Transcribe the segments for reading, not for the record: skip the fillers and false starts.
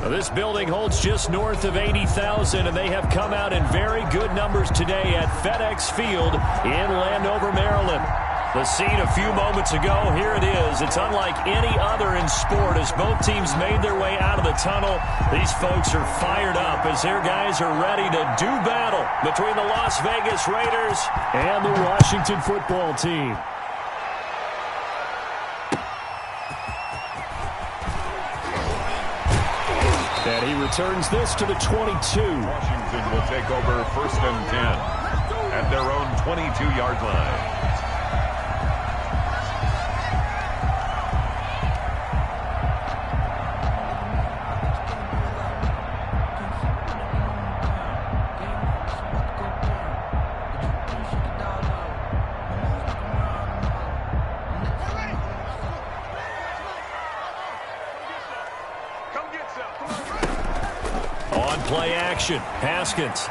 This building holds just north of 80,000, and they have come out in very good numbers today at FedEx Field in Landover, Maryland. The scene a few moments ago, here it is. It's unlike any other in sport as both teams made their way out of the tunnel. These folks are fired up as their guys are ready to do battle between the Las Vegas Raiders and the Washington football team. And he returns this to the 22. Washington will take over 1st and 10 at their own 22-yard line. Play action. Haskins.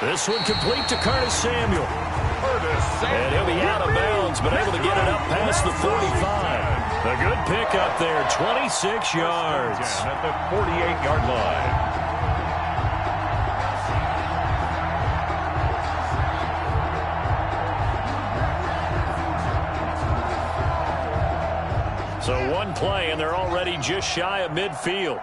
This one complete to Curtis Samuel. And he'll be out of bounds, but able to get it up past the 45. A good pickup there, 26 yards. At the 48-yard line. So one play, and they're already just shy of midfield.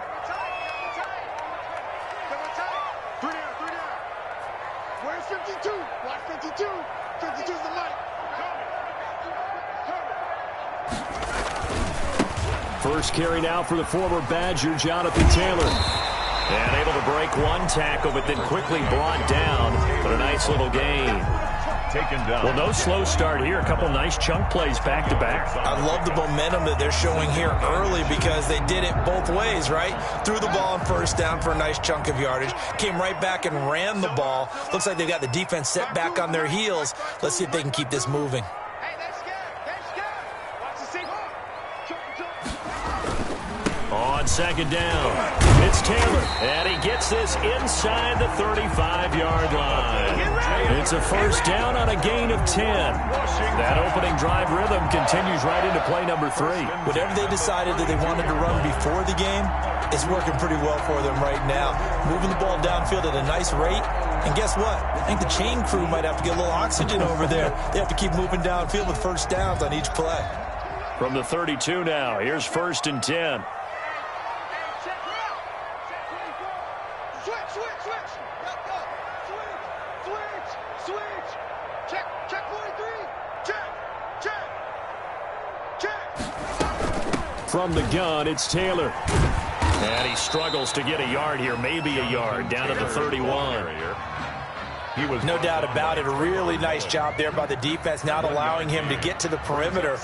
First carry now for the former Badger, Jonathan Taylor. And able to break one tackle, but then quickly brought down. But a nice little gain. Taken down. Well, no slow start here. A couple nice chunk plays back-to-back. I love the momentum that they're showing here early because they did it both ways, right? Threw the ball on 1st down for a nice chunk of yardage. Came right back and ran the ball. Looks like they've got the defense set back on their heels. Let's see if they can keep this moving. On 2nd down, it's Taylor, and he gets this inside the 35-yard line. It's a 1st down on a gain of 10. That opening drive rhythm continues right into play number 3. Whatever they decided that they wanted to run before the game, it's working pretty well for them right now. Moving the ball downfield at a nice rate. And guess what? I think the chain crew might have to get a little oxygen over there. They have to keep moving downfield with 1st downs on each play. From the 32 now, here's 1st and 10. From the gun, it's Taylor. And he struggles to get a yard here, maybe a yard, down at the 31. He was no doubt about it. A really nice job there by the defense, not allowing him to get to the perimeter.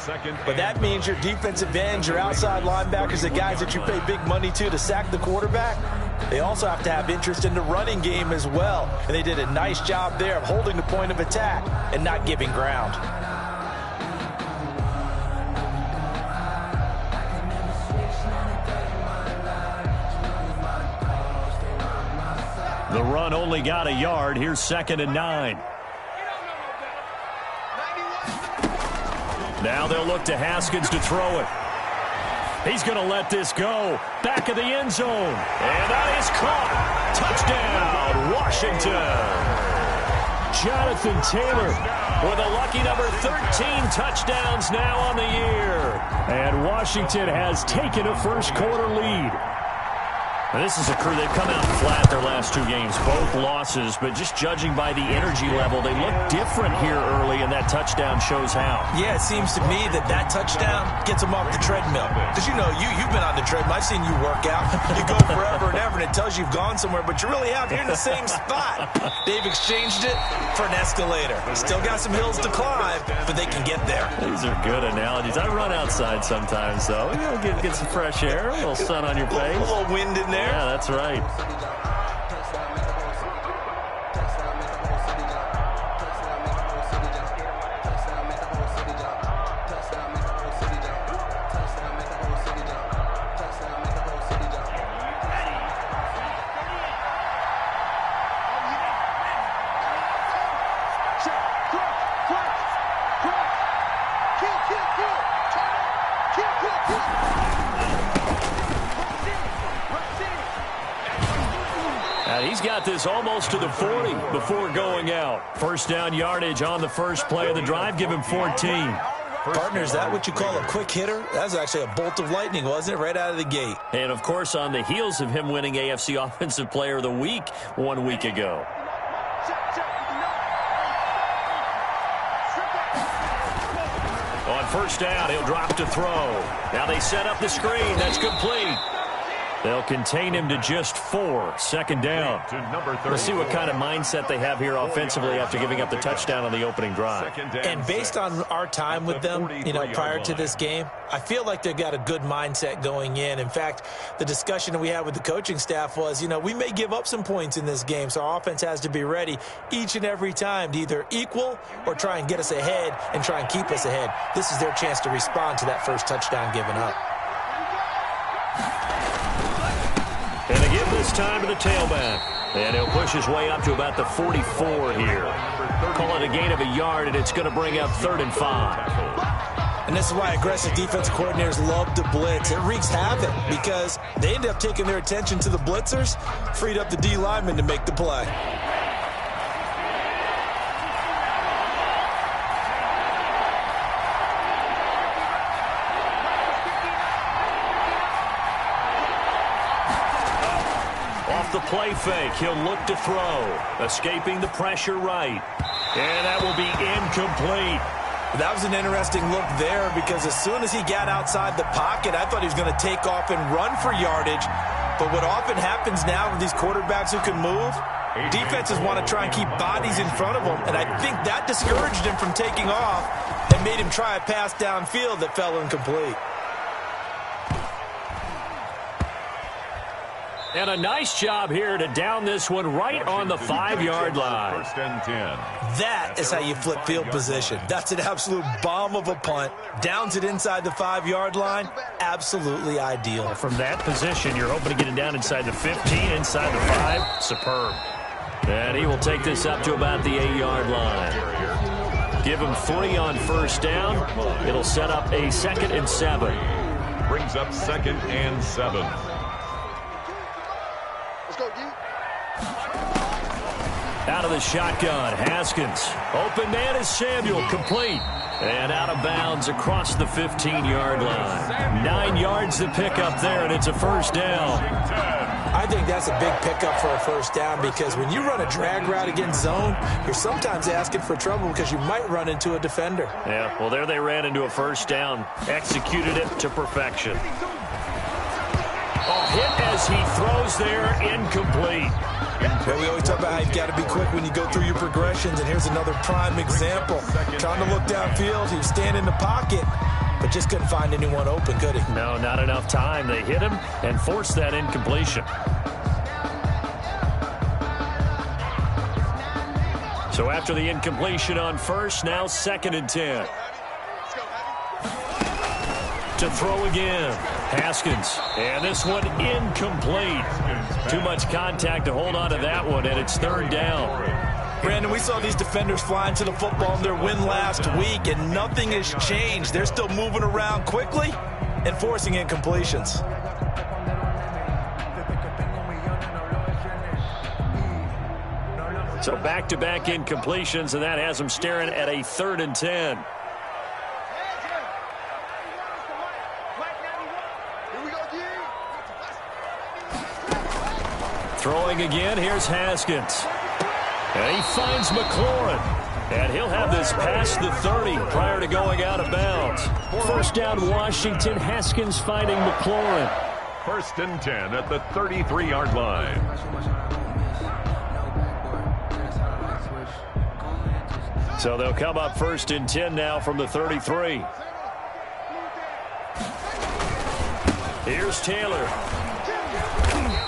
But that means your defensive ends, your outside linebackers, the guys that you pay big money to sack the quarterback, they also have to have interest in the running game as well. And they did a nice job there of holding the point of attack and not giving ground. The run only got a yard. Here's 2nd and 9. Now they'll look to Haskins to throw it. He's going to let this go. Back of the end zone. And that is caught. Touchdown, Washington. Jonathan Taylor with a lucky number 13 touchdowns now on the year. And Washington has taken a 1st quarter lead. Now, this is a crew, they've come out flat their last 2 games, both losses, but just judging by the energy level, they look different here early, and that touchdown shows how. Yeah, it seems to me that touchdown gets them off the treadmill. Because, you know, you've been on the treadmill. I've seen you work out. You go forever and ever, and it tells you you've gone somewhere, but you really have. You're in the same spot. They've exchanged it for an escalator. Still got some hills to climb, but they can get there. These are good analogies. I run outside sometimes, though. You know, get some fresh air, a little sun on your face. A little wind in there. Yeah, that's right. And he's got this almost to the 40 before going out. First down yardage on the first play of the drive. Give him 14. Partner, is that what you call a quick hitter? That was actually a bolt of lightning, wasn't it? Right out of the gate. And, of course, on the heels of him winning AFC Offensive Player of the Week 1 week ago. On first down, he'll drop to throw. Now they set up the screen. That's complete. They'll contain him to just 4. Second down. Let's see what kind of mindset they have here offensively after giving up the touchdown on the opening drive. And based on our time with them, prior to this game, I feel like they've got a good mindset going in. In fact, the discussion that we had with the coaching staff was, we may give up some points in this game, so our offense has to be ready each and every time to either equal or try and get us ahead and try and keep us ahead. This is their chance to respond to that first touchdown given up. And they give this time to the tailback. And he'll push his way up to about the 44 here. Call it a gain of a yard, and it's going to bring up 3rd and 5. And this is why aggressive defensive coordinators love to blitz. It wreaks havoc because they end up taking their attention to the blitzers, freed up the D lineman to make the play. The play fake. He'll look to throw. Escaping the pressure right. And that will be incomplete. That was an interesting look there because as soon as he got outside the pocket, I thought he was going to take off and run for yardage. But what often happens now with these quarterbacks who can move, defenses want to try and keep bodies in front of them. And I think that discouraged him from taking off and made him try a pass downfield that fell incomplete. And a nice job here to down this one right on the 5-yard line. First and 10. That is how you flip field position. That's an absolute bomb of a punt. Downs it inside the 5-yard line. Absolutely ideal. From that position, you're hoping to get it down inside the 15, inside the 5. Superb. And he will take this up to about the 8-yard line. Give him 3 on first down. It'll set up a 2nd and 7. Brings up 2nd and 7. Out of the shotgun, Haskins. Open man is Samuel, complete. And out of bounds across the 15-yard line. 9 yards to pick up there, and it's a first down. I think that's a big pickup for a first down because when you run a drag route against zone, you're sometimes asking for trouble because you might run into a defender. Yeah, well, there they ran into a first down. Executed it to perfection. A hit as he throws there, incomplete. Well, we always talk about how you've got to be quick when you go through your progressions, and here's another prime example. Trying to look downfield, he was standing in the pocket, but just couldn't find anyone open, could he? No, not enough time. They hit him and forced that incompletion. So after the incompletion on first, now 2nd and 10. To throw again. Haskins. And this one incomplete. Too much contact to hold on to that one, and it's 3rd down. Brandon, we saw these defenders flying to the football in their win last week, and nothing has changed. They're still moving around quickly and forcing incompletions. So back-to-back incompletions, and that has them staring at a 3rd and 10. Throwing again, here's Haskins. And he finds McLaurin. And he'll have this past the 30 prior to going out of bounds. First down, Washington. Haskins finding McLaurin. 1st and 10 at the 33-yard line. So they'll come up 1st and 10 now from the 33. Here's Taylor.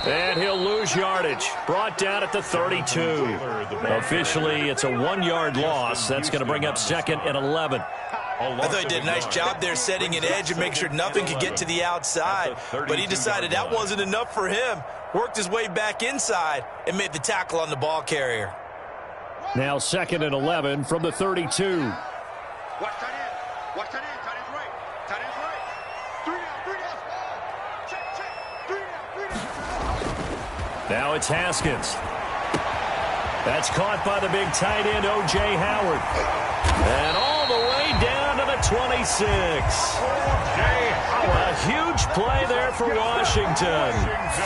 And he'll lose yardage. Brought down at the 32. Officially, it's a 1-yard loss. That's going to bring up 2nd and 11. I thought he did a nice job there setting an edge and making sure nothing could get to the outside. But he decided that wasn't enough for him. Worked his way back inside and made the tackle on the ball carrier. Now 2nd and 11 from the 32. Watch tight end. Watch tight end. Tight end's right. Tight end's right. 3 down. Check. 3 down. Now it's Haskins. That's caught by the big tight end, O.J. Howard. And all the way down to the 26. A huge play there for Washington.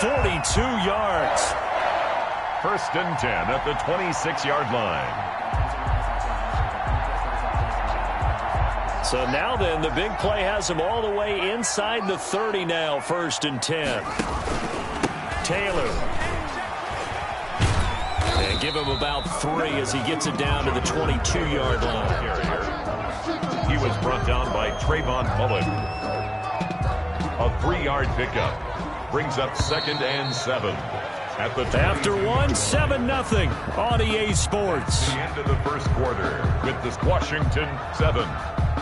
42 yards. First and 10 at the 26-yard line. So now then, the big play has him all the way inside the 30 now, first and 10. Taylor. And give him about 3 as he gets it down to the 22-yard line. He was brought down by Trayvon Mullen. A 3-yard pickup. Brings up 2nd and 7. After 7-0 on EA Sports. The end of the first quarter with this Washington 7.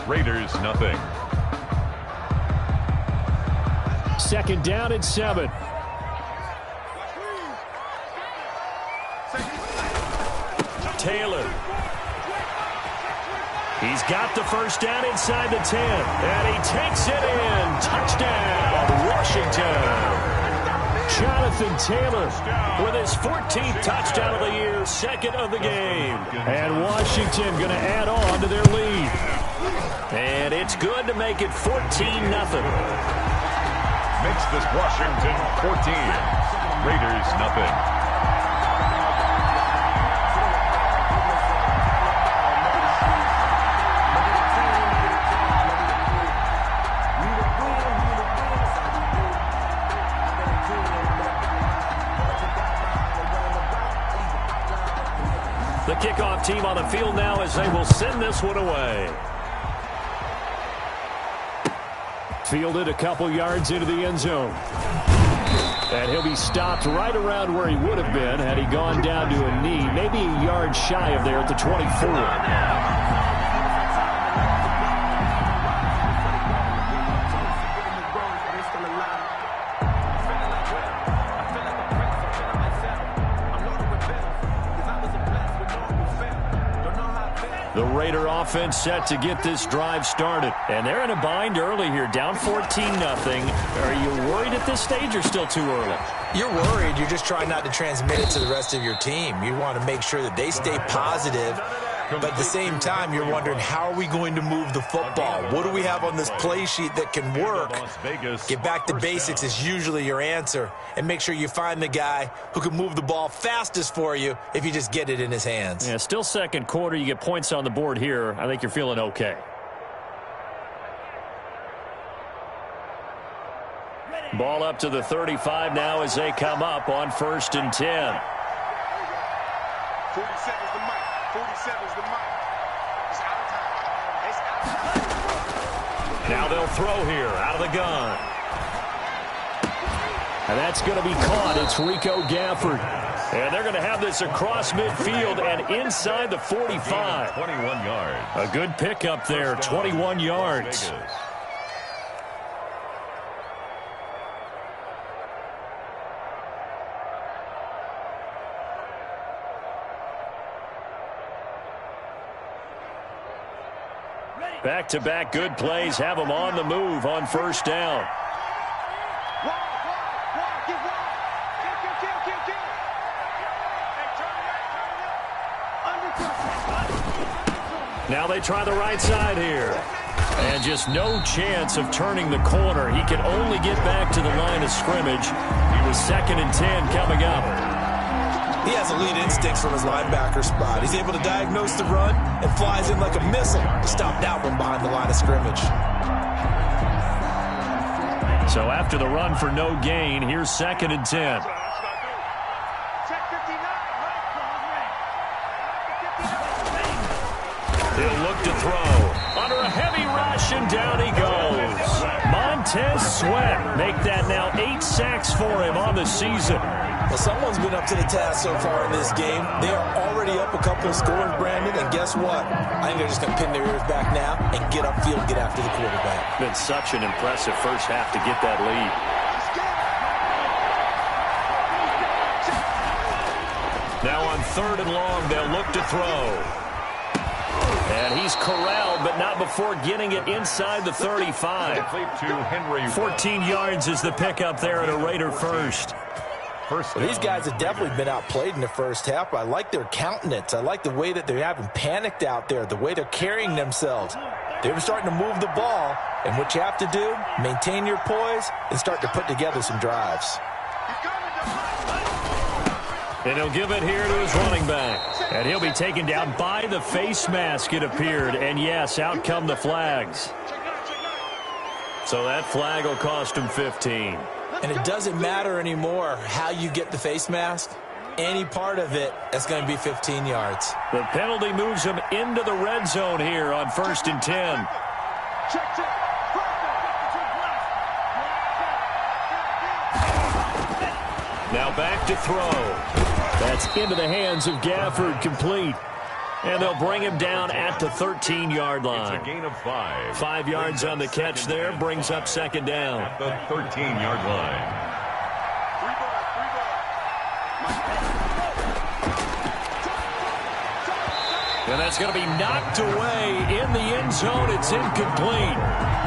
Raiders nothing. 2nd down and 7. Taylor. He's got the first down inside the 10. And he takes it in. Touchdown, Washington. Jonathan Taylor with his 14th touchdown of the year, 2nd of the game. And Washington going to add on to their lead. And it's good to make it 14-0. Makes this Washington 14. Raiders nothing. The kickoff team on the field now as they will send this one away. Fielded a couple yards into the end zone. And he'll be stopped right around where he would have been had he gone down to a knee, maybe a yard shy of there at the 24. The Raider offense set to get this drive started. And they're in a bind early here, down 14-0. Are you worried at this stage or still too early? You're worried. You're just trying not to transmit it to the rest of your team. You want to make sure that they stay positive. But at the same time, you're wondering, how are we going to move the football? What do we have on this play sheet that can work? Get back to basics is usually your answer. And make sure you find the guy who can move the ball fastest for you if you just get it in his hands. Yeah, still second quarter. You get points on the board here. I think you're feeling okay. Ball up to the 35 now as they come up on 1st and 10. 47's the mic. 47's the mic. It's out of time. It's out of time. Now they'll throw here out of the gun. And that's going to be caught. It's Rico Gafford. And they're going to have this across midfield and inside the 45. 21 yards. A good pickup there, 21 yards. Back-to-back good plays have them on the move on 1st down. Now they try the right side here. And just no chance of turning the corner. He can only get back to the line of scrimmage. He was 2nd and 10 coming up. He has elite instincts from his linebacker spot. He's able to diagnose the run and flies in like a missile to stop that one behind the line of scrimmage. So after the run for no gain, here's 2nd and 10. He'll look to throw. Under a heavy rush, and down he goes. Montez Sweat make that now 8 sacks for him on the season. Well, someone's been up to the task so far in this game. They are already up a couple of scores, Brandon, and guess what? I think they're just going to pin their ears back now and get upfield and get after the quarterback. Been such an impressive first half to get that lead. Now on 3rd and long, they'll look to throw. And he's corralled, but not before getting it inside the 35. 14 yards is the pickup there at a Raider first. First Well, these down, guys have definitely been outplayed in the first half. I like their countenance. I like the way that they haven't panicked out there, the way they're carrying themselves. They're starting to move the ball, and what you have to do, maintain your poise and start to put together some drives. And he'll give it here to his running back. And he'll be taken down by the face mask, it appeared. And, yes, out come the flags. So that flag will cost him 15. And it doesn't matter anymore how you get the face mask. Any part of it, that's going to be 15 yards. The penalty moves him into the red zone here on 1st and 10. Now back to throw. That's into the hands of Gafford, complete. And they'll bring him down at the 13-yard line. It's a gain of 5. 5 yards on the catch there, brings up 2nd down. At the 13-yard line. And that's going to be knocked away in the end zone. It's incomplete.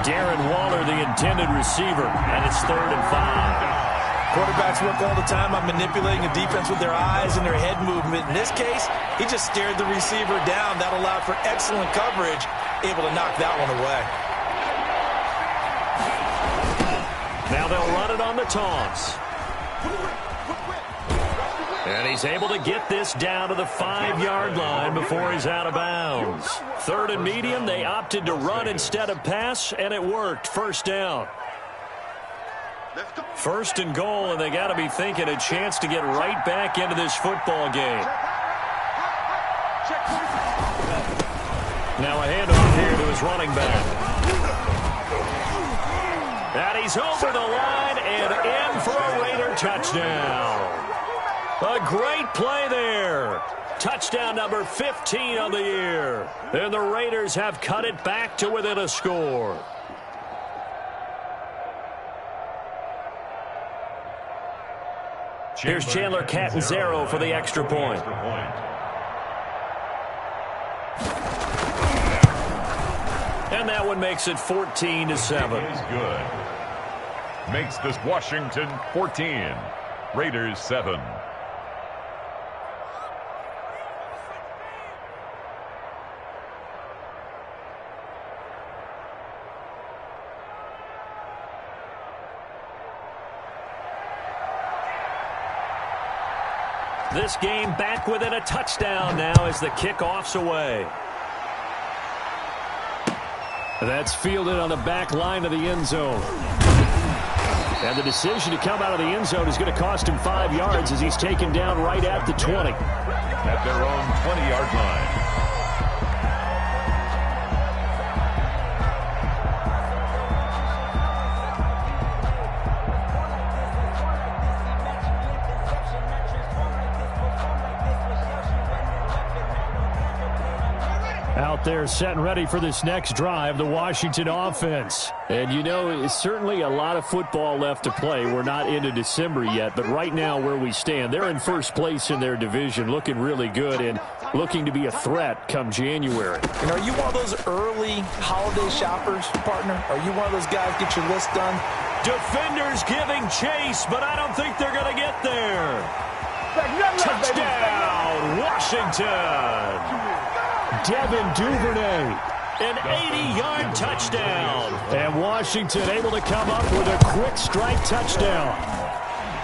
Darren Waller, the intended receiver, and it's 3rd and 5. Quarterbacks work all the time on manipulating the defense with their eyes and their head movement. In this case, he just stared the receiver down. That allowed for excellent coverage, able to knock that one away. Now they'll run it on the toss. And he's able to get this down to the 5-yard line before he's out of bounds. 3rd and medium, they opted to run instead of pass, and it worked. 1st down. 1st and goal, and they got to be thinking a chance to get right back into this football game. Now a handoff here to his running back. And he's over the line and in for a Raider touchdown. A great play there. Touchdown number 15 on the year. And the Raiders have cut it back to within a score. Here's Chandler Catanzaro for the extra point. And that one makes it 14-7. Is good. Makes this Washington 14. Raiders 7. This game back within a touchdown now as the kickoff's away. That's fielded on the back line of the end zone. And the decision to come out of the end zone is going to cost him 5 yards as he's taken down right at the 20. At their own 20-yard line. Out there set and ready for this next drive, the Washington offense. And, you know, it's certainly a lot of football left to play. We're not into December yet, but right now where we stand, they're in first place in their division, looking really good and looking to be a threat come January. And are you one of those early holiday shoppers, partner? Are you one of those guys get your list done? Defenders giving chase, but I don't think they're going to get there. Touchdown, Washington. Devin Duvernay, an 80-yard touchdown. And Washington able to come up with a quick strike touchdown.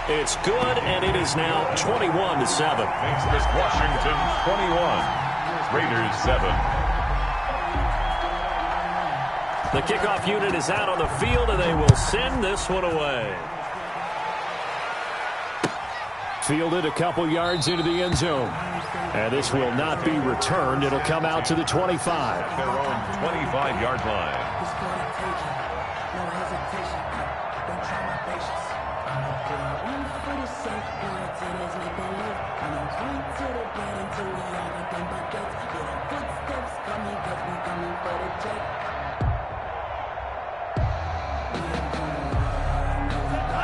It's good, and it is now 21-7. Makes this Washington 21. Raiders 7. The kickoff unit is out on the field, and they will send this one away. Fielded a couple yards into the end zone. And this will not be returned. It'll come out to the 25. Their own 25-yard line.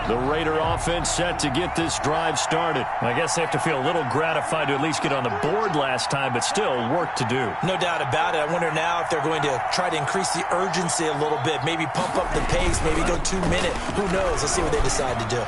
The Raider offense set to get this drive started. I guess they have to feel a little gratified to at least get on the board last time, but still work to do. No doubt about it. I wonder now if they're going to try to increase the urgency a little bit, maybe pump up the pace, maybe go 2 minutes. Who knows? Let's see what they decide to do.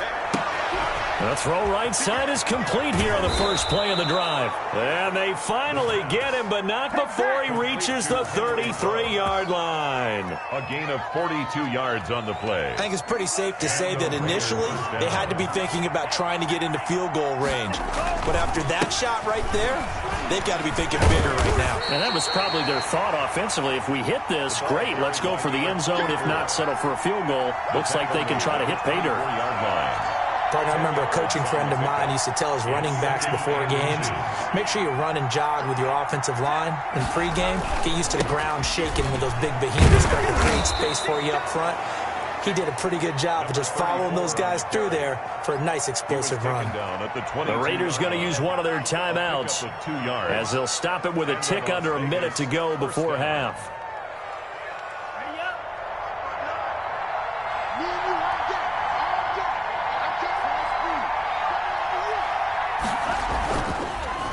The throw right side is complete here on the first play of the drive. And they finally get him, but not before he reaches the 33-yard line. A gain of 42 yards on the play. I think it's pretty safe to say that initially they had to be thinking about trying to get into field goal range. But after that shot right there, they've got to be thinking bigger right now. And that was probably their thought offensively. If we hit this, great, let's go for the end zone. If not, settle for a field goal. Looks like they can try to hit pay dirt. Partner, I remember a coaching friend of mine used to tell his running backs before games, make sure you run and jog with your offensive line in pregame. Get used to the ground shaking when those big behemoths start to create space for you up front. He did a pretty good job of just following those guys through there for a nice explosive run. The Raiders going to use one of their timeouts as they'll stop it with a tick under a minute to go before half.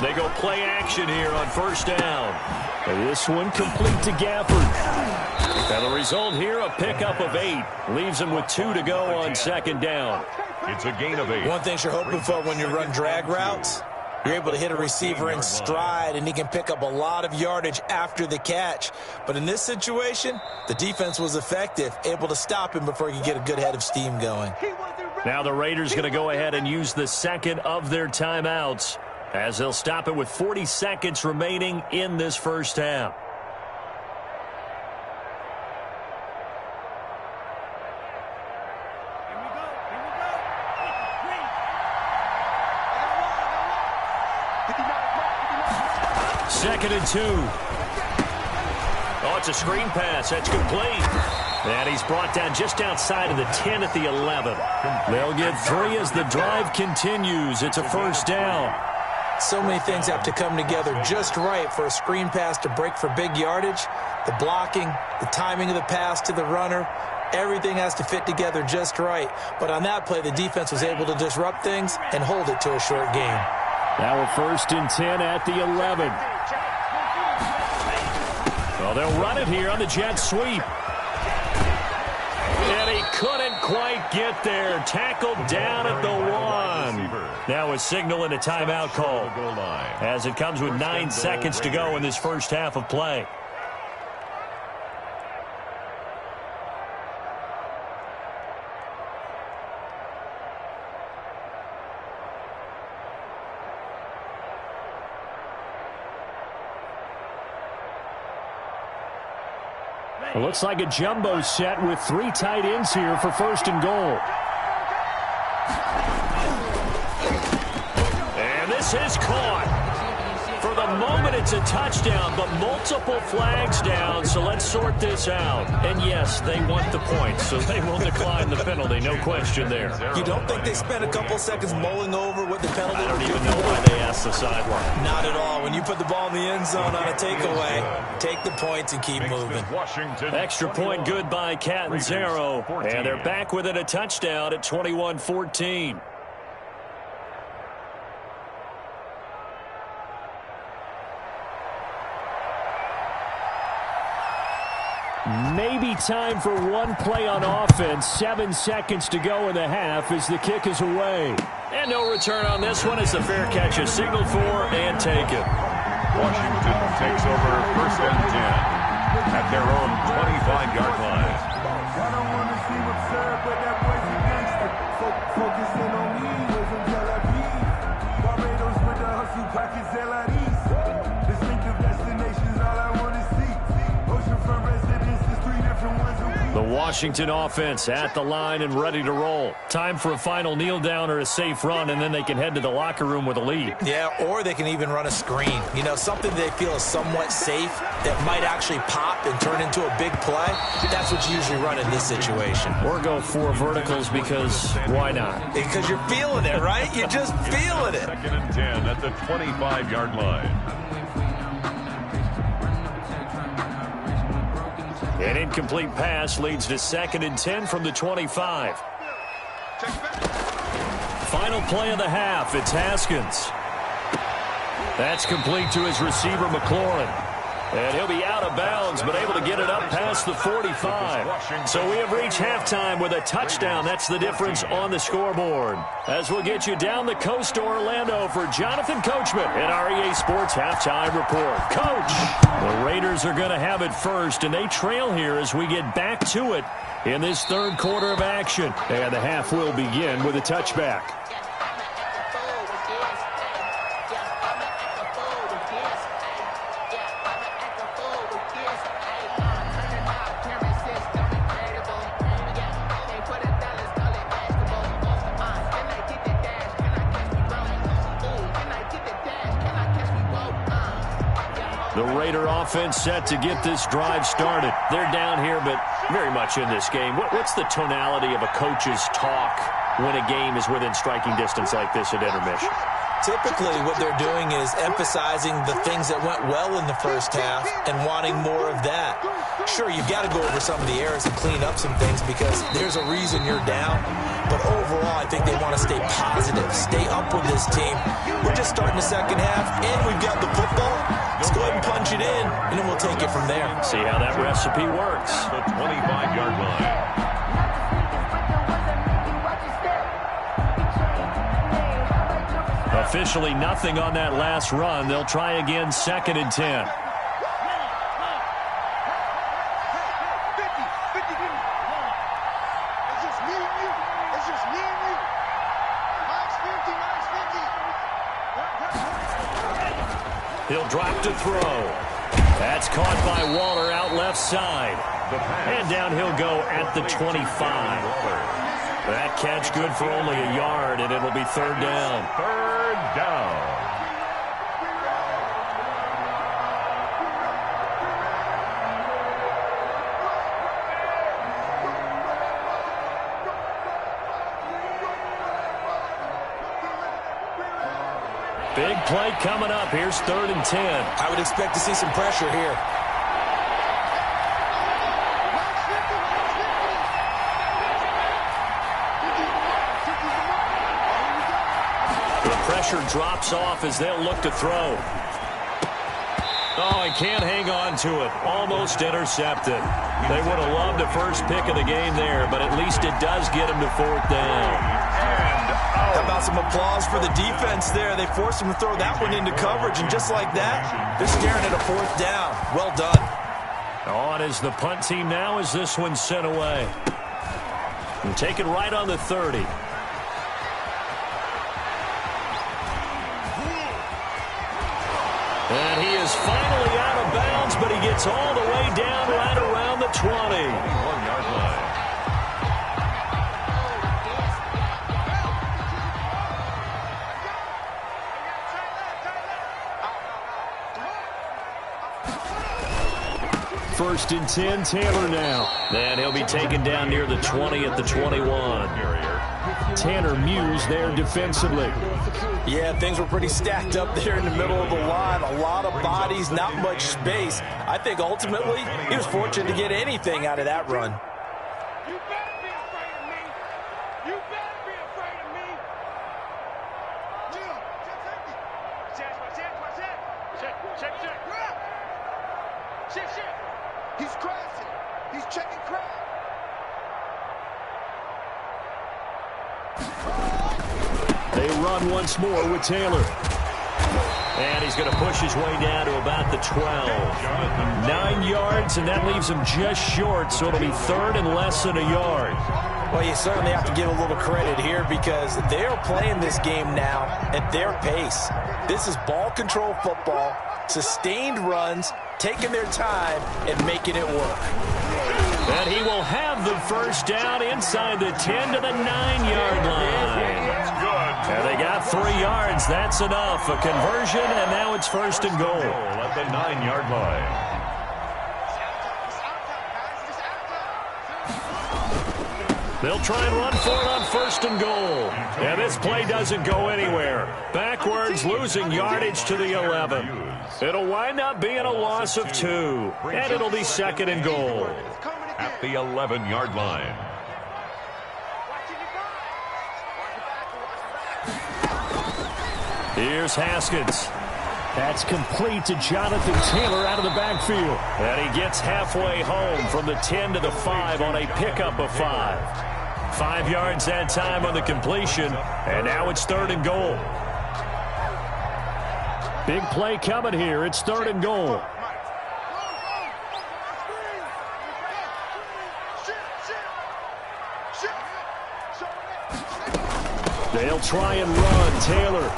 They go play action here on first down. This one complete to Gafford. And the result here, a pickup of 8. Leaves him with 2 to go on second down. It's a gain of 8. One thing you're hoping for when you run drag routes, you're able to hit a receiver in stride, and he can pick up a lot of yardage after the catch. But in this situation, the defense was effective, able to stop him before he could get a good head of steam going. Now the Raiders going to go ahead and use the second of their timeouts, as they'll stop it with 40 seconds remaining in this first half. Second and 2. Oh, it's a screen pass. That's complete. And he's brought down just outside of the 10 at the 11. They'll get 3 as the drive continues. It's a first down. So many things have to come together just right for a screen pass to break for big yardage. The blocking, the timing of the pass to the runner, everything has to fit together just right. But on that play, the defense was able to disrupt things and hold it to a short game. Now a first and 10 at the 11. Well, they'll run it here on the jet sweep. And he couldn't quite get there. Tackled down at the 1. Now a signal and a timeout call as it comes with 9 seconds to go in this first half of play. It looks like a jumbo set with 3 tight ends here for first and goal. And this is caught. For the moment, it's a touchdown, but multiple flags down, so let's sort this out. And yes, they want the points, so they will decline the penalty, no question there. You don't think they spent a couple seconds mulling over what the penalty? I don't even know why they asked the sideline. Not at all. When you put the ball in the end zone on a takeaway, take the points and keep moving. Extra point good by Catanzaro, and they're back within a touchdown at 21-14. Maybe time for one play on offense. 7 seconds to go in the half as the kick is away. And no return on this one as the fair catch is signaled for and taken. Washington takes over first and 10 at their own 25-yard line. I don't want to see what's served, but that boy's a gangster. Focusing on me, wasn't Tel Aviv. Barbados with the hustle, pockets LIDs. Distinctive destinations, all I want to see. Oceanfront residences, 3 different ones a week. The Washington offense at the line and ready to roll. Time for a final kneel down or a safe run, and then they can head to the locker room with a lead. Yeah, or they can even run a screen. You know, something they feel is somewhat safe that might actually pop and turn into a big play. That's what you usually run in this situation. Or go 4 verticals because why not? Because you're feeling it, right? You're just feeling it. Second and 10 at the 25-yard line. An incomplete pass leads to second and 10 from the 25. Final play of the half. It's Haskins. That's complete to his receiver, McLaurin. And he'll be out of bounds, but able to get it up past the 45. So we have reached halftime with a touchdown. That's the difference on the scoreboard. As we'll get you down the coast to Orlando for Jonathan Coachman at our EA Sports Halftime Report. Coach, the Raiders are going to have it first, and they trail here as we get back to it in this third quarter of action. And the half will begin with a touchback. The Raider offense set to get this drive started. They're down here, but very much in this game. What's the tonality of a coach's talk when a game is within striking distance like this at intermission? Typically, what they're doing is emphasizing the things that went well in the first half and wanting more of that. Sure, you've got to go over some of the errors and clean up some things because there's a reason you're down. But overall, I think they want to stay positive, stay up with this team. We're just starting the second half, and we've got the football. Let's go ahead and punch it in, and then we'll take it from there. See how that recipe works. The 25-yard line. Officially nothing on that last run. They'll try again, 2nd and 10. He'll drop to throw. That's caught by Waller out left side. And down he'll go at the 25. That catch good for only a yard, and it'll be third down. Third down. Big play coming up. Here's 3rd and 10. I would expect to see some pressure here. The pressure drops off as they'll look to throw. Oh, he can't hang on to it. Almost intercepted. They would have loved a first pick of the game there, but at least it does get him to 4th down. How about some applause for the defense there? They forced him to throw that one into coverage, and just like that, they're staring at a 4th down. Well done. On is the punt team now as this one's sent away. And take it right on the 30. And he is finally out of bounds, but he gets all the way down right around the 20. 1-yard line. First and 10, Taylor now. And he'll be taken down near the 20 at the 21. Tanner Muse there defensively. Yeah, things were pretty stacked up there in the middle of the line. A lot of bodies, not much space. I think ultimately he was fortunate to get anything out of that run. You better be afraid of me. You better be afraid of me. Check. He's crashing. He's checking crash. They run once more with Taylor. And he's going to push his way down to about the 12. 9 yards, and that leaves him just short, so it'll be 3rd and less than a yard. Well, you certainly have to give a little credit here because they're playing this game now at their pace. This is ball control football, sustained runs, taking their time and making it work. And he will have the first down inside the 10 to the 9-yard line. That's good. And they got 3 yards. That's enough. A conversion, and now it's 1st and goal. At the 9-yard line. They'll try and run for it on 1st and goal. And this play doesn't go anywhere. Backwards, losing yardage to the 11. It'll wind up being a loss of 2. And it'll be 2nd and goal. At the 11-yard line. Here's Haskins. That's complete to Jonathan Taylor out of the backfield. And he gets halfway home from the 10 to the 5 on a pickup of 5. 5 yards that time on the completion, and now it's 3rd and goal. Big play coming here. It's 3rd and goal. They'll try and run. Taylor.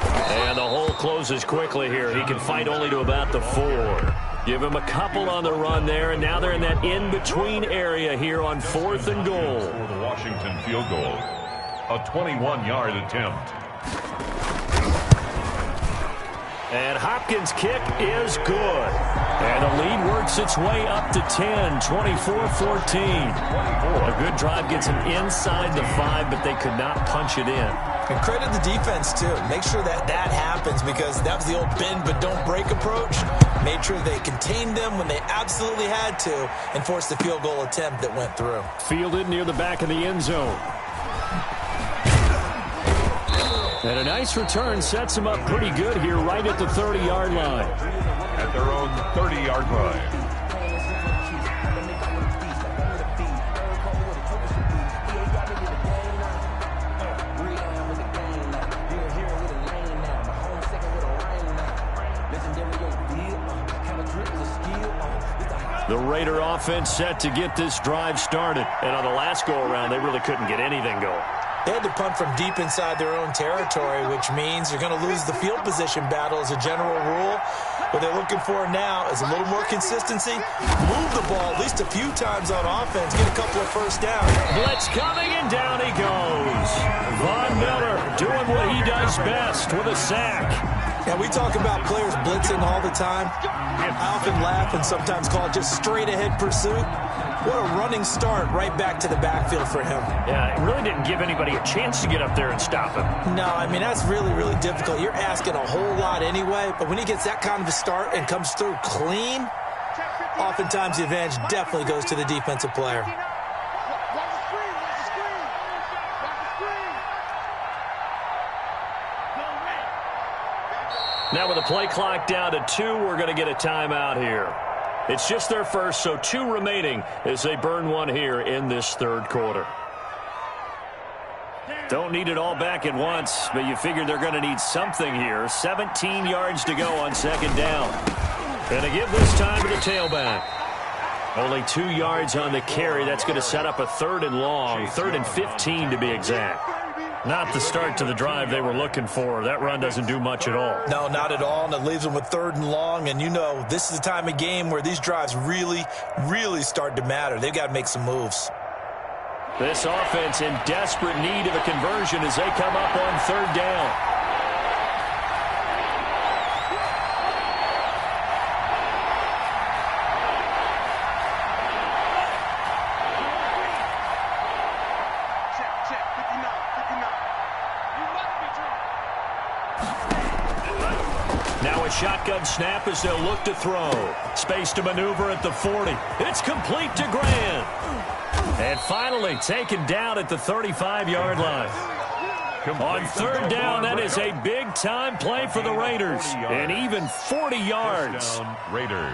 And the hole closes quickly here. He can fight only to about the 4. Give him a couple on the run there, and now they're in that in-between area here on 4th and goal. For the Washington field goal, a 21-yard attempt. And Hopkins' kick is good. And the lead works its way up to 10, 24-14. A good drive gets them inside the 5, but they could not punch it in. And credit the defense, too. Make sure that happens, because that was the old bend but don't break approach. Made sure they contained them when they absolutely had to and forced the field goal attempt that went through. Fielded near the back of the end zone. And a nice return sets them up pretty good here right at the 30-yard line. At their own 30-yard line. The Raider offense set to get this drive started. And on the last go-around, they really couldn't get anything going. They had to punt from deep inside their own territory, which means you're going to lose the field position battle as a general rule. What they're looking for now is a little more consistency. Move the ball at least a few times on offense. Get a couple of first downs. Blitz coming, and down he goes. Von Miller doing what he does best with a sack. Yeah, we talk about players blitzing all the time. I often laugh and sometimes call it just straight-ahead pursuit. What a running start right back to the backfield for him. Yeah, it really didn't give anybody a chance to get up there and stop him. No, I mean, that's really, really difficult. You're asking a whole lot anyway, but when he gets that kind of a start and comes through clean, oftentimes the advantage definitely goes to the defensive player. Now with the play clock down to 2, we're going to get a timeout here. It's just their first, so 2 remaining as they burn one here in this 3rd quarter. Don't need it all back at once, but you figure they're going to need something here. 17 yards to go on 2nd down. And to give this time to the tailback. Only 2 yards on the carry. That's going to set up a 3rd and long, 3rd and 15 to be exact. Not the start to the drive they were looking for. That run doesn't do much at all. No, not at all, and it leaves them with 3rd and long. And you know, this is the time of game where these drives really, really start to matter. They've got to make some moves. This offense in desperate need of a conversion as they come up on 3rd down. Shotgun snap as they'll look to throw. Space to maneuver at the 40. It's complete to Grant. And finally taken down at the 35-yard line. On 3rd down, that is a big-time play for the Raiders. And even 40 yards. Raiders.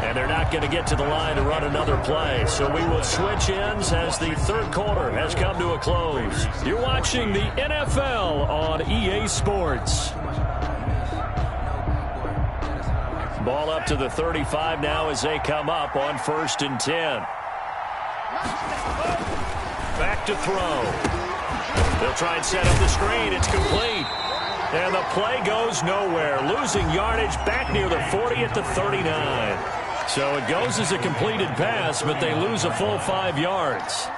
And they're not going to get to the line to run another play. So we will switch ends as the 3rd quarter has come to a close. You're watching the NFL on EA Sports. Ball up to the 35 now as they come up on 1st and 10. Back to throw. They'll try and set up the screen. It's complete. And the play goes nowhere. Losing yardage back near the 40 at the 39. So it goes as a completed pass, but they lose a full 5 yards.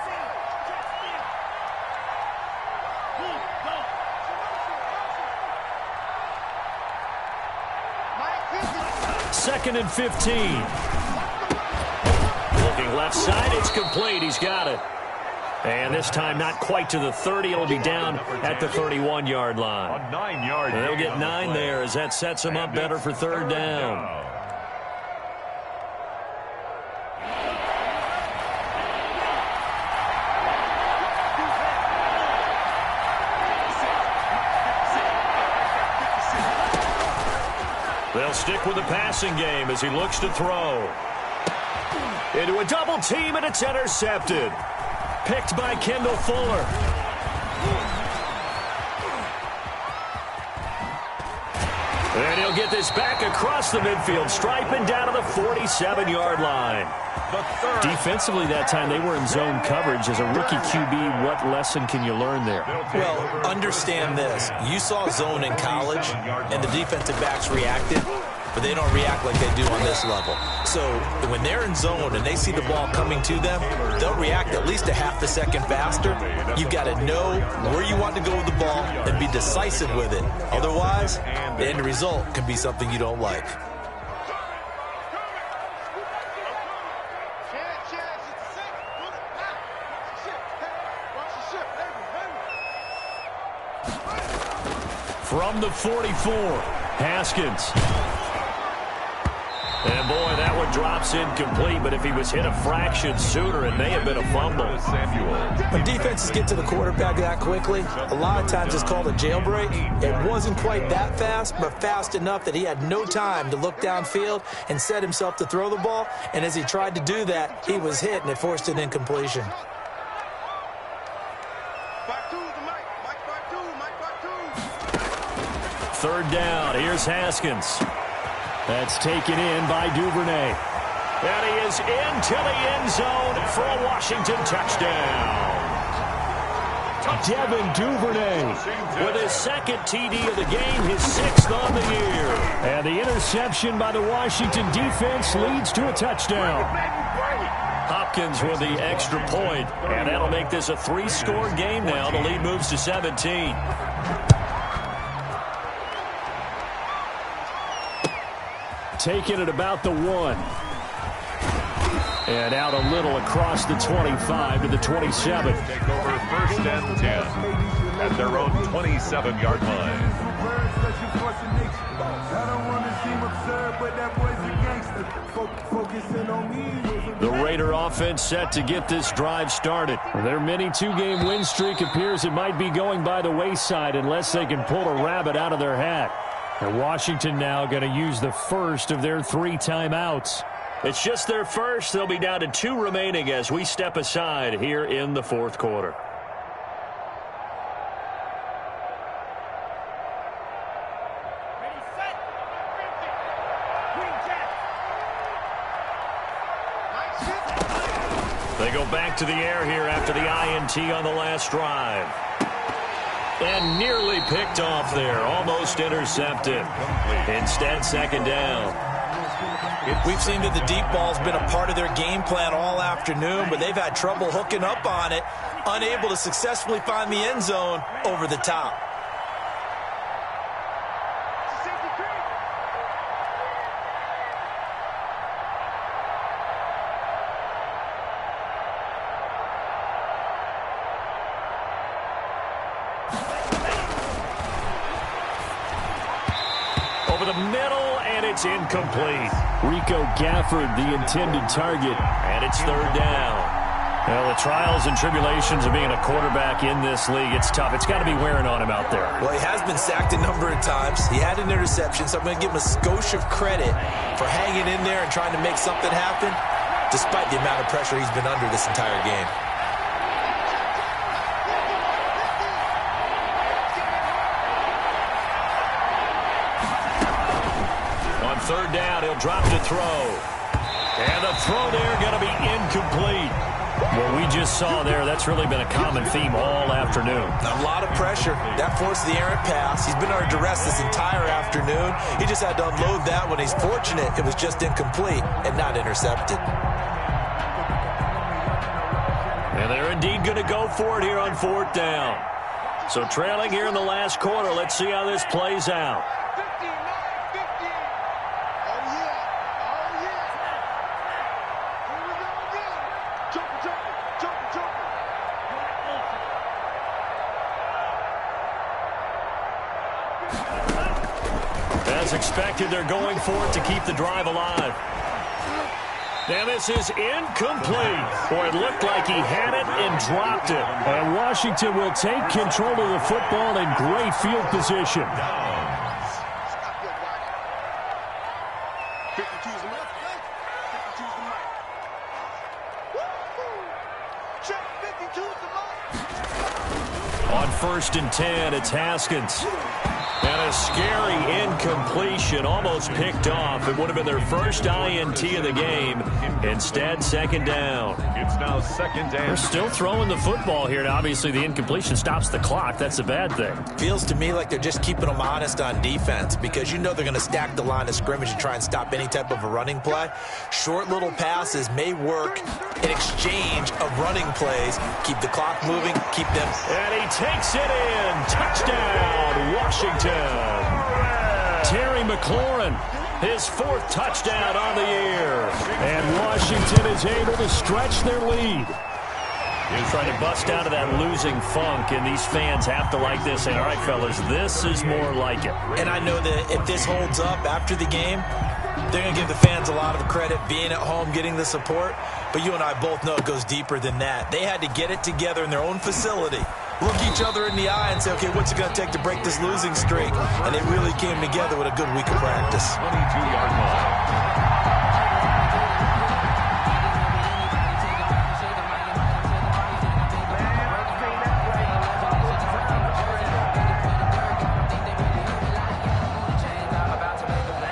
Second and 15. Looking left side, it's complete. He's got it. And this time not quite to the 30. It'll be down at the 31-yard line. A 9-yard. They'll get 9 there as that sets them up better for 3rd down. They'll stick with the passing game as he looks to throw. Into a double team, and it's intercepted. Picked by Kendall Fuller. And he'll get this back across the midfield stripe and down to the 47-yard line. Defensively that time, they were in zone coverage. As a rookie QB, what lesson can you learn there? Well, understand this. You saw zone in college, and the defensive backs reacted, but they don't react like they do on this level. So when they're in zone and they see the ball coming to them, they'll react at least a half a second faster. You've got to know where you want to go with the ball and be decisive with it. Otherwise, the end result can be something you don't like. From the 44, Haskins. And boy, that one drops incomplete, but if he was hit a fraction sooner, it may have been a fumble. When defenses get to the quarterback that quickly, a lot of times it's called a jailbreak. It wasn't quite that fast, but fast enough that he had no time to look downfield and set himself to throw the ball. And as he tried to do that, he was hit, and it forced an incompletion. Third down, here's Haskins. That's taken in by Duvernay. And he is into the end zone for a Washington touchdown. Devin Duvernay with his second TD of the game, his 6th on the year. And the interception by the Washington defense leads to a touchdown. Hopkins with the extra point, and that'll make this a 3-score game now. The lead moves to 17. Taking it about the 1. And out a little across the 25 to the 27. Take over 1st and 10 at their own 27-yard line. The Raider offense set to get this drive started. Their mini 2-game win streak appears it might be going by the wayside unless they can pull a rabbit out of their hat. And Washington now going to use the first of their 3 timeouts. It's just their first. They'll be down to 2 remaining as we step aside here in the 4th quarter. They go back to the air here after the INT on the last drive. And nearly picked off there. Almost intercepted. Instead, 2nd down. We've seen that the deep ball's been a part of their game plan all afternoon, but they've had trouble hooking up on it, unable to successfully find the end zone over the top. Over the middle, and it's incomplete. Rico Gafford, the intended target, and it's 3rd down. Well, the trials and tribulations of being a quarterback in this league, it's tough. It's got to be wearing on him out there. Well, he has been sacked a number of times. He had an interception, so I'm going to give him a skosh of credit for hanging in there and trying to make something happen, despite the amount of pressure he's been under this entire game. On 3rd down, he'll drop to throw. And the throw there going to be incomplete. What we just saw there, that's really been a common theme all afternoon. A lot of pressure. That forced the errant pass. He's been under duress this entire afternoon. He just had to unload that when he's fortunate it was just incomplete and not intercepted. And they're indeed going to go for it here on 4th down. So trailing here in the last quarter, let's see how this plays out. As expected, they're going for it to keep the drive alive. And this is incomplete. Boy, it looked like he had it and dropped it. And Washington will take control of the football in great field position. On 1st and 10, it's Haskins. And a scary incompletion, almost picked off. It would have been their first INT of the game. Instead, 2nd down. It's now 2nd They're and still throwing the football here. And obviously, the incompletion stops the clock. That's a bad thing. Feels to me like they're just keeping them honest on defense because you know they're going to stack the line of scrimmage and try and stop any type of a running play. Short little passes may work in exchange of running plays. Keep the clock moving, keep them. And he takes it in. Touchdown, Washington. Terry McLaurin, his 4th touchdown on the year. And Washington is able to stretch their lead. He's trying to bust out of that losing funk, and these fans have to like this. And all right, fellas, this is more like it. And I know that if this holds up after the game, they're going to give the fans a lot of the credit being at home, getting the support. But you and I both know it goes deeper than that. They had to get it together in their own facility, look each other in the eye and say, okay, what's it going to take to break this losing streak? And they really came together with a good week of practice. 22-yard line.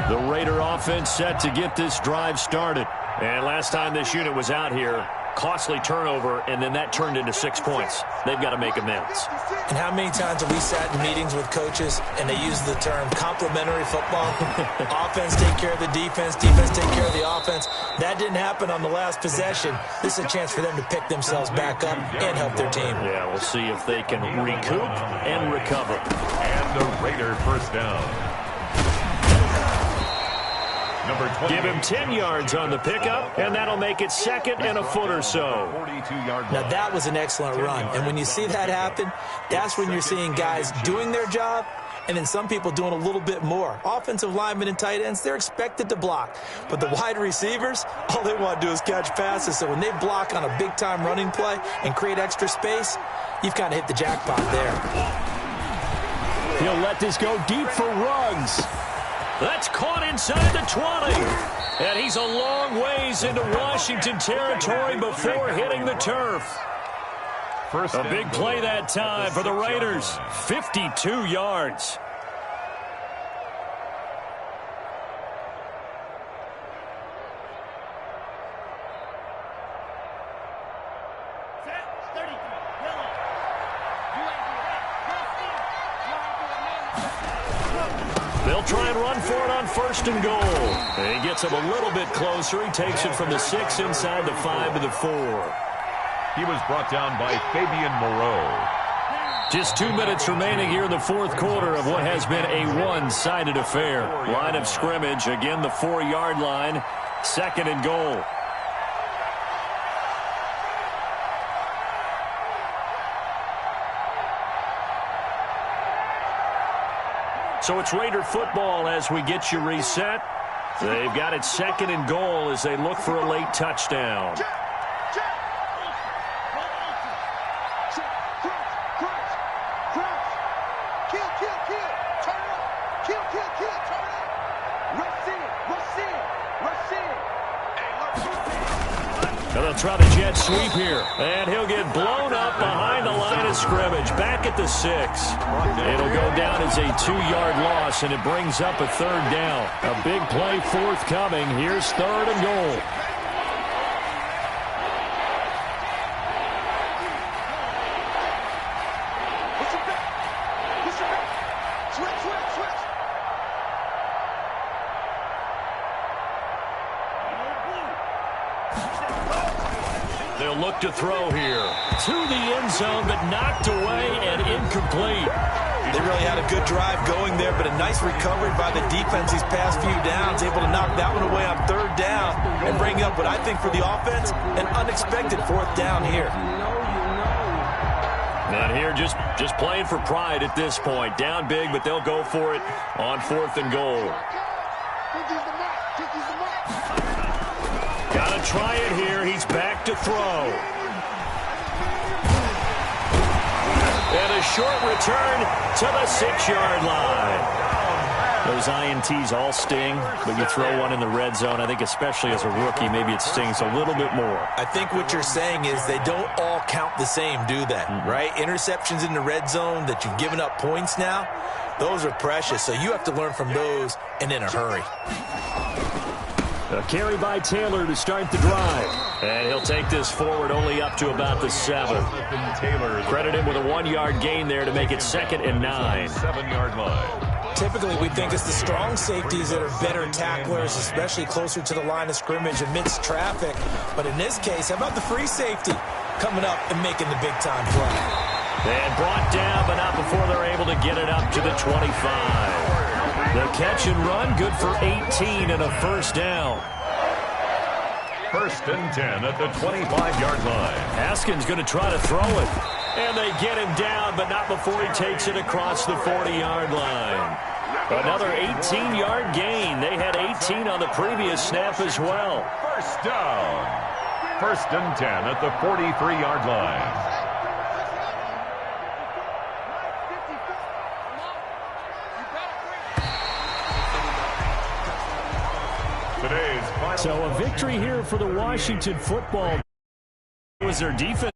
The Raider offense set to get this drive started. And last time this unit was out here, costly turnover, and then that turned into 6 points. They've got to make amends. And how many times have we sat in meetings with coaches and they use the term complementary football? Offense take care of the defense, defense take care of the offense. That didn't happen on the last possession. This is a chance for them to pick themselves back up and help their team. Yeah, we'll see if they can recoup and recover. And the Raider 1st down. Number 20. Give him 10 yards on the pickup, and that'll make it 2nd and a foot or so. 42-yard line. Now, that was an excellent run. And when you see that happen, that's when you're seeing guys doing their job and then some people doing a little bit more. Offensive linemen and tight ends, they're expected to block. But the wide receivers, all they want to do is catch passes. So when they block on a big-time running play and create extra space, you've kind of hit the jackpot there. He'll let this go deep for Ruggs. That's caught inside the 20. And he's a long ways into Washington territory before hitting the turf. A big play that time for the Raiders. 52 yards. They'll try and run for it on 1st and goal. And he gets him a little bit closer. He takes it from the 6 inside the 5 to the 4. He was brought down by Fabian Moreau. Just 2 minutes remaining here in the 4th quarter of what has been a one-sided affair. Line of scrimmage, again the 4-yard line, 2nd and goal. So it's Raider football as we get you reset. They've got it 2nd and goal as they look for a late touchdown. And they'll try the jet sweep here. And he'll get blown up behind the line of scrimmage. Back at the 6. It'll go down as a 2-yard loss, and it brings up a 3rd down. A big play forthcoming. Here's 3rd and goal. They'll look to throw here. To the end zone, but knocked away and incomplete. They really had a good drive going there, but a nice recovery by the defense these past few downs, able to knock that one away on 3rd down and bring up what I think for the offense, an unexpected 4th down here. And here just playing for pride at this point. Down big, but they'll go for it on 4th and goal. Got to try it here. He's back to throw. And a short return to the 6-yard line. Those INTs all sting, but you throw one in the red zone, I think especially as a rookie, maybe it stings a little bit more. I think what you're saying is they don't all count the same, do they? Right? Interceptions in the red zone that you've given up points now, those are precious, so you have to learn from those and in a hurry. A carry by Taylor to start the drive. And he'll take this forward only up to about the 7. Credit him with a 1-yard gain there to make it 2nd and 9. 7-yard line. Typically, we think it's the strong safeties that are better tacklers, especially closer to the line of scrimmage amidst traffic. But in this case, how about the free safety coming up and making the big-time play? And brought down, but not before they're able to get it up to the 25. The catch and run, good for 18 and a first down. 1st and 10 at the 25-yard line. Haskins going to try to throw it. And they get him down, but not before he takes it across the 40-yard line. Another 18-yard gain. They had 18 on the previous snap as well. First down. 1st and 10 at the 43-yard line. So a victory here for the Washington football. It was their defense.